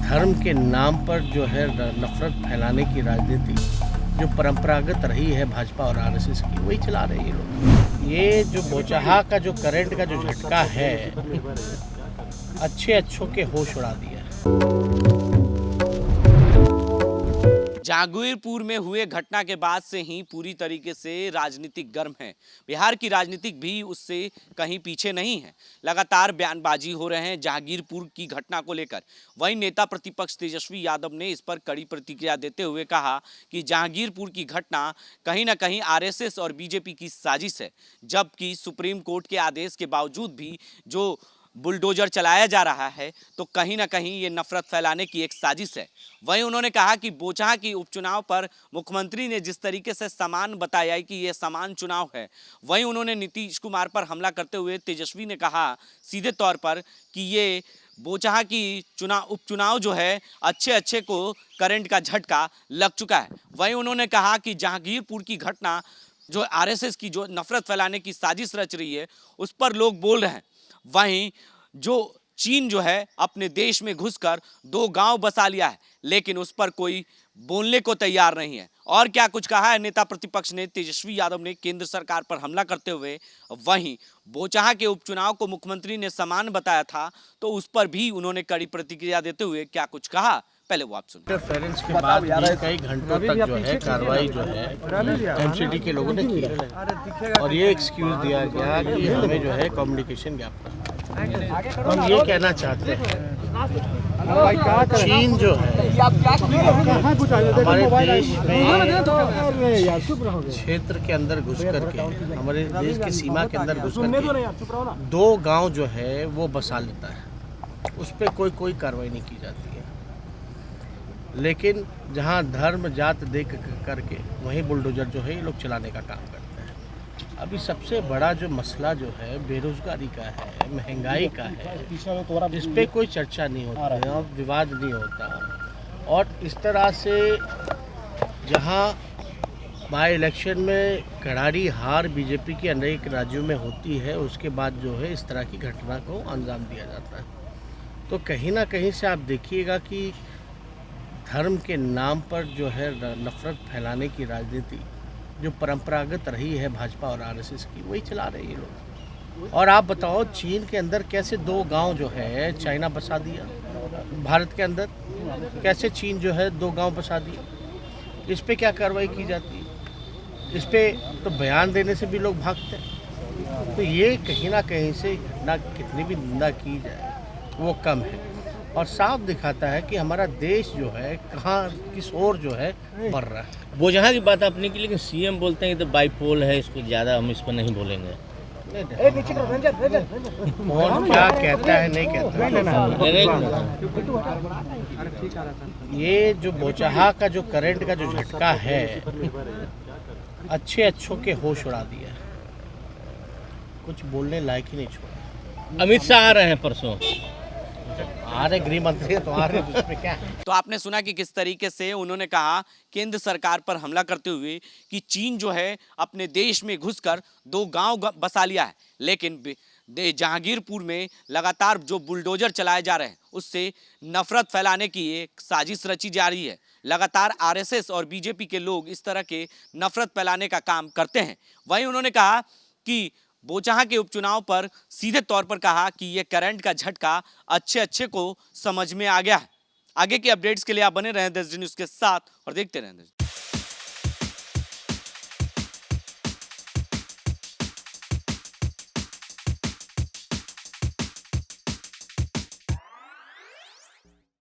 धर्म के नाम पर जो है नफरत फैलाने की राजनीति जो परंपरागत रही है भाजपा और आरएसएस की, वही चला रहे हैं ये लोग। ये जो बोचहा का जो करंट का जो झटका है, अच्छों के होश उड़ा दिया है। जागीरपुर में हुए घटना के बाद से ही पूरी तरीके से राजनीतिक गर्म है। बिहार की राजनीतिक भी उससे कहीं पीछे नहीं है। लगातार बयानबाजी हो रहे हैं जागीरपुर की घटना को लेकर। वहीं नेता प्रतिपक्ष तेजस्वी यादव ने इस पर कड़ी प्रतिक्रिया देते हुए कहा कि जागीरपुर की घटना कहीं ना कहीं आरएसएस और बीजेपी की साजिश है, जबकि सुप्रीम कोर्ट के आदेश के बावजूद भी जो बुलडोजर चलाया जा रहा है तो कहीं ना कहीं ये नफरत फैलाने की एक साजिश है। वहीं उन्होंने कहा कि बोचहा की उपचुनाव पर मुख्यमंत्री ने जिस तरीके से समान बताया कि ये समान चुनाव है, वहीं उन्होंने नीतीश कुमार पर हमला करते हुए तेजस्वी ने कहा सीधे तौर पर कि ये बोचहा की उपचुनाव जो है अच्छे को करंट का झटका लग चुका है। वहीं उन्होंने कहा कि जहांगीरपुर की घटना जो आरएसएस की जो नफरत फैलाने की साजिश रच रही है उस पर लोग बोल रहे हैं। वहीं जो चीन जो है अपने देश में घुसकर 2 गांव बसा लिया है, लेकिन उस पर कोई बोलने को तैयार नहीं है। और क्या कुछ कहा है नेता प्रतिपक्ष ने, तेजस्वी यादव ने केंद्र सरकार पर हमला करते हुए। वहीं बोचहा के उपचुनाव को मुख्यमंत्री ने समान बताया था तो उस पर भी उन्होंने कड़ी प्रतिक्रिया देते हुए क्या कुछ कहा, पहले वो आप सुनिए। इंटरफेरेंस के बाद भी कई घंटों तक जो है कार्रवाई जो है एमसीडी के लोगों ने की है और ये एक्सक्यूज दिया गया कि हमें जो है कम्युनिकेशन गैप था। हम ये कहना चाहते हैं, चीन जो है हमारे देश में क्षेत्र के अंदर घुस करके, हमारे देश की सीमा के अंदर घुस करके 2 गांव जो है वो बसा लेता है, उस पर कोई कार्रवाई नहीं की जाती है। लेकिन जहां धर्म जात देख करके वहीं बुलडोजर जो है ये लोग चलाने का काम करते हैं। अभी सबसे बड़ा जो मसला जो है बेरोजगारी का है, महंगाई का है, इस पे कोई चर्चा नहीं होती है, विवाद नहीं होता। और इस तरह से जहां बाई इलेक्शन में करारी हार बीजेपी के अनेक राज्यों में होती है, उसके बाद जो है इस तरह की घटना को अंजाम दिया जाता है। तो कहीं ना कहीं से आप देखिएगा कि धर्म के नाम पर जो है नफरत फैलाने की राजनीति जो परंपरागत रही है भाजपा और आरएसएस की, वही चला रहे हैं ये लोग। और आप बताओ चीन के अंदर कैसे 2 गांव जो है चाइना बसा दिया, भारत के अंदर कैसे चीन जो है 2 गांव बसा दिया, इस पे क्या कार्रवाई की जाती है? इस पे तो बयान देने से भी लोग भागते हैं। तो ये कहीं ना कहीं से घटना कितनी भी निंदा की जाए वो कम है और साफ दिखाता है कि हमारा देश जो है कहाँ किस ओर जो है बढ़ रहा है। बोचहा की बात आपने की, लेकिन सीएम बोलते हैं कि तो बाईपोल है, इसको ज़्यादा हम इस पर नहीं बोलेंगे। कौन क्या कहता है नहीं कहता है। ये जो बोचहा का जो करंट का जो झटका है, अच्छों के होश उड़ा दिया है, कुछ बोलने लायक ही नहीं छोड़ा। अमित शाह आ रहे हैं परसों, आ रहे गृह मंत्री तो आ रहे, उसमें क्या है। तो आपने सुना कि किस तरीके से उन्होंने कहा केंद्र सरकार पर हमला करते हुए कि चीन जो है अपने देश में घुसकर 2 गांव बसा लिया है, लेकिन जहांगीरपुर में लगातार जो बुलडोजर चलाए जा रहे हैं उससे नफरत फैलाने की एक साजिश रची जा रही है। लगातार आरएसएस और बीजेपी के लोग इस तरह के नफरत फैलाने का काम करते हैं। वहीं उन्होंने कहा कि बोचहा के उपचुनाव पर सीधे तौर पर कहा कि यह करंट का झटका अच्छे को समझ में आ गया है। आगे की अपडेट्स के लिए आप बने रहें देश न्यूज़ के साथ और देखते रहें।